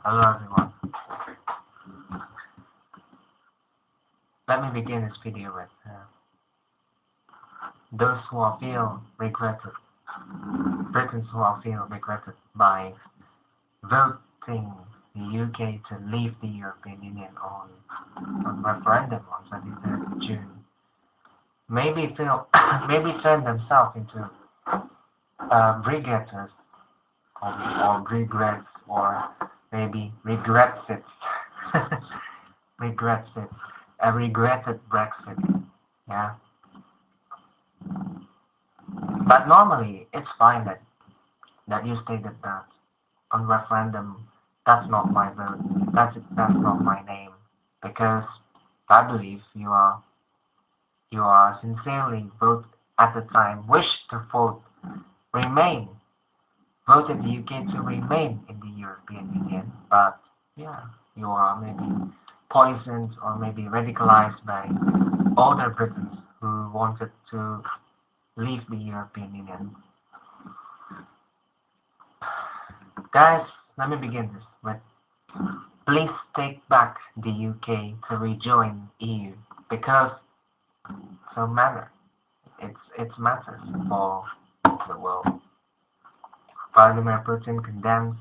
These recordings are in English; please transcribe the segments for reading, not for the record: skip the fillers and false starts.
Hello everyone. Let me begin this video with those who are feel regretted, Britons who are feel regretted by voting the UK to leave the European Union on referendum on 23rd of June. Maybe turn themselves into brigaters or regrets, or maybe regrets it. Regrets it. A regretted Brexit. Yeah. But normally it's fine that you stated that on referendum that's not my vote, that's not my name, because I believe you are sincerely at the time wish to voted the UK to remain in the European Union, but yeah, you are maybe poisoned or maybe radicalized by older Britons who wanted to leave the European Union. Guys, let me begin this with please take back the UK to rejoin EU, because so matter. It matters for the world. Vladimir Putin condemns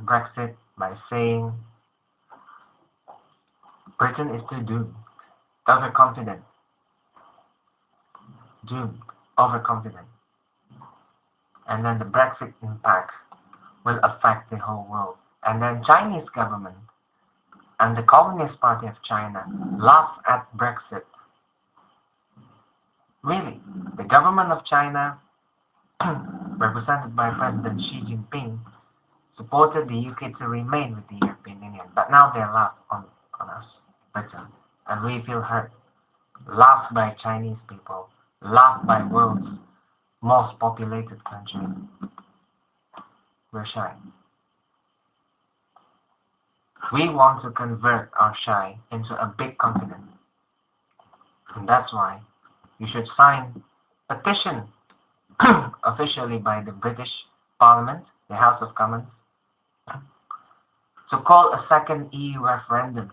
Brexit by saying Britain is too doomed, overconfident, overconfident, and then the Brexit impact will affect the whole world. And then Chinese government and the Communist Party of China laugh at Brexit. Really, the government of China, represented by President Xi Jinping, supported the UK to remain with the European Union, but now they laugh on us, Britain, and we feel hurt. Laughed by Chinese people, laughed by world's most populated country. We're shy. We want to convert our shy into a big confidence, and that's why you should sign a petition officially by the British Parliament, the House of Commons, to call a second EU referendum.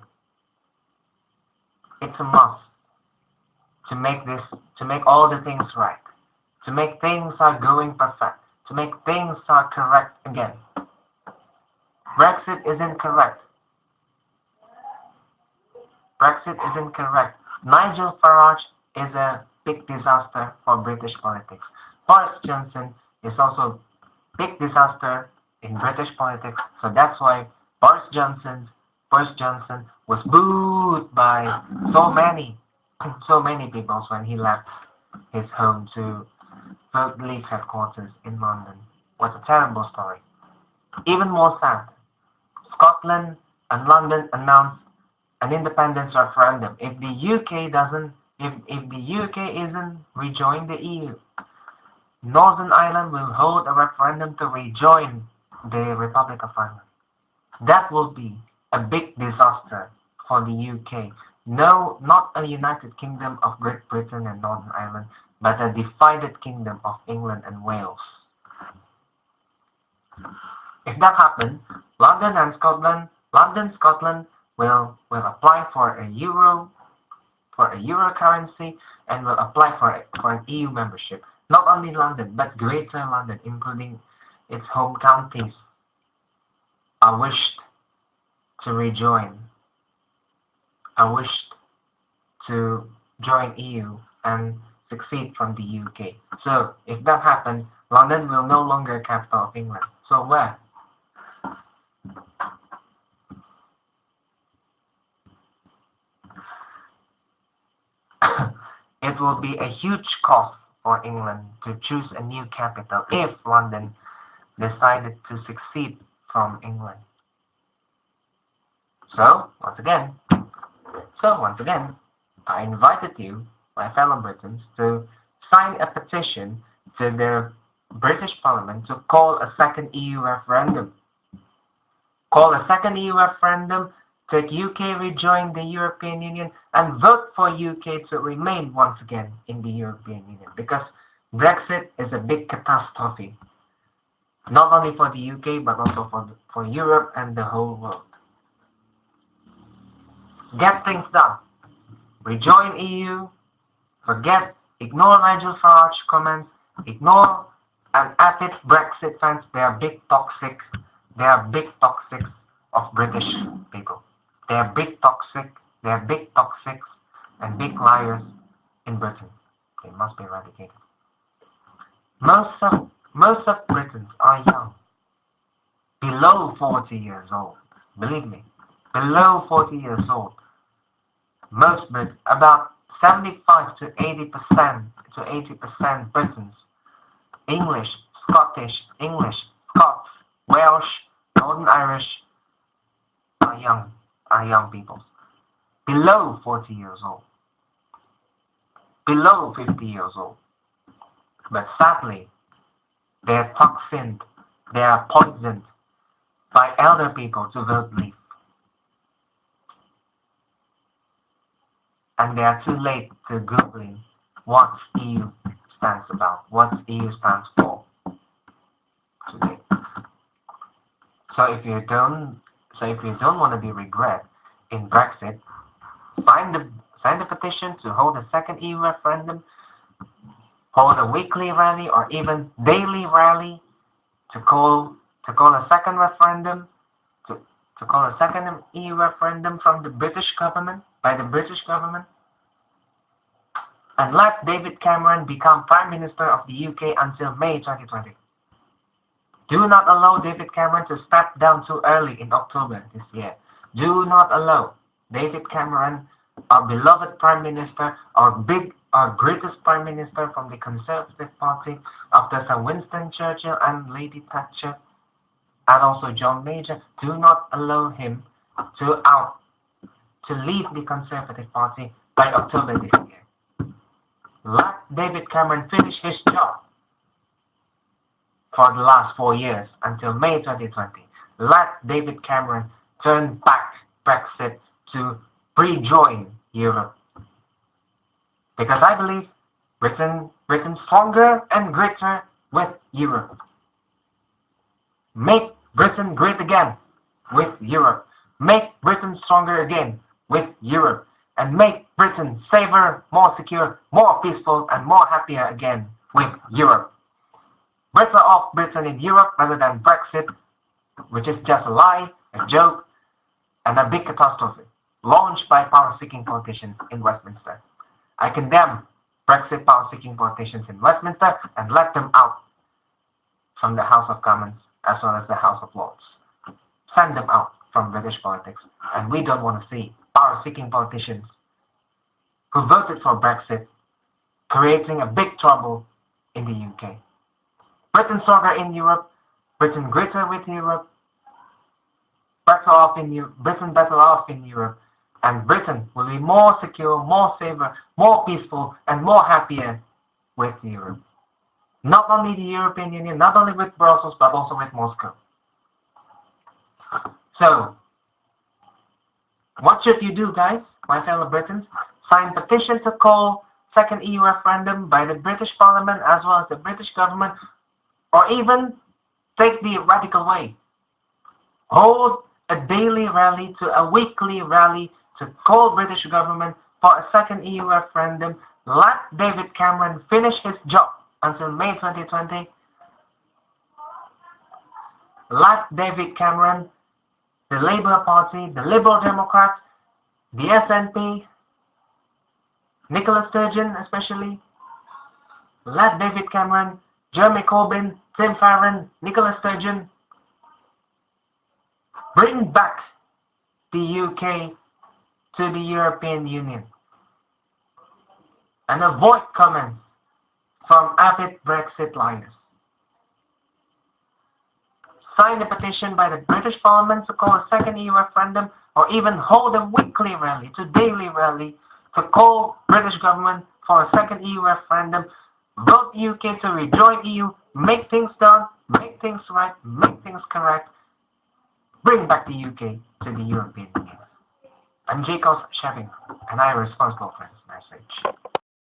It's a must to make all the things right, to make things are going perfect, to make things are correct again. Brexit isn't correct. Brexit isn't correct. Nigel Farage is a big disaster for British politics. Boris Johnson is also a big disaster in British politics, so that's why Boris Johnson was booed by so many people when he left his home to vote leave headquarters in London. What a terrible story. Even more sad, Scotland and London announced an independence referendum. If the UK isn't rejoin the EU, Northern Ireland will hold a referendum to rejoin the Republic of Ireland. That will be a big disaster for the UK. No, not a United Kingdom of Great Britain and Northern Ireland, but a divided kingdom of England and Wales. If that happens, Scotland will apply for a euro currency, and will apply for an EU membership. Not only London, but Greater London, including its home counties, are wished to rejoin. Are wished to join EU and succeed from the UK. So if that happens, London will no longer be capital of England. So where? It will be a huge cost for England to choose a new capital if London decided to succeed from England. So once again, I invited you, my fellow Britons, to sign a petition to the British Parliament to call a second EU referendum. Call a second EU referendum to UK rejoin the European Union and vote for UK to remain once again in the European Union, because Brexit is a big catastrophe. not only for the UK but also for Europe and the whole world. Get things done. Rejoin EU. Ignore Nigel Farage comments. Ignore and avid Brexit fans. They are big toxics of British people. They are big toxics and big liars in Britain. They must be eradicated. Most of Britons are young, below 40 years old. Believe me, below 40 years old. Most Brits, about 75 to 80% Britons, English, Scottish, Scots, Welsh, Northern Irish, are young people. Below 40 years old. Below 50 years old. But sadly, they are toxined, they are poisoned by elder people to vote leave. And they are too late to Googling what EU stands about, what EU stands for today. So if you don't want to be regret in Brexit, sign the petition to hold a second EU referendum, hold a weekly rally or even daily rally to call a second referendum, to call a second EU referendum from the British government, by the British government, and let David Cameron become Prime Minister of the UK until May 2020. Do not allow David Cameron to step down too early in October this year. Do not allow David Cameron, our beloved Prime Minister, our greatest Prime Minister from the Conservative Party, after Sir Winston Churchill and Lady Thatcher, and also John Major, do not allow him to leave the Conservative Party by October this year. Let David Cameron finish his job for the last 4 years until May 2020. Let David Cameron turn back Brexit to rejoin Europe. Because I believe Britain stronger and greater with Europe. Make Britain great again with Europe. Make Britain stronger again with Europe. And make Britain safer, more secure, more peaceful, and more happier again with Europe. Better off Britain in Europe rather than Brexit, which is just a lie, a joke, and a big catastrophe launched by power-seeking politicians in Westminster. I condemn Brexit power-seeking politicians in Westminster and let them out from the House of Commons as well as the House of Lords. Send them out from British politics, and we don't want to see power-seeking politicians who voted for Brexit creating a big trouble in the UK. Britain stronger in Europe, Britain greater with Europe, Britain better off in Europe, and Britain will be more secure, more safer, more peaceful, and more happier with Europe. Not only the European Union, not only with Brussels, but also with Moscow. So, what should you do, guys, my fellow Britons? Sign petition to call second EU referendum by the British Parliament as well as the British government, or even take the radical way. Hold a daily rally to a weekly rally to call British government for a second EU referendum. Let David Cameron finish his job until May 2020. Let David Cameron, the Labour Party, the Liberal Democrats, the SNP, Nicola Sturgeon especially, let David Cameron, Jeremy Corbyn, Tim Farron, Nicola Sturgeon, bring back the UK to the European Union and avoid comments from avid Brexit liars. Sign the petition by the British Parliament to call a second EU referendum, or even hold a weekly rally to daily rally to call British government for a second EU referendum. Vote UK to rejoin EU, make things done, make things right, make things correct, bring back the UK to the European Union. I'm Jacob Sheving, and I am responsible for this message.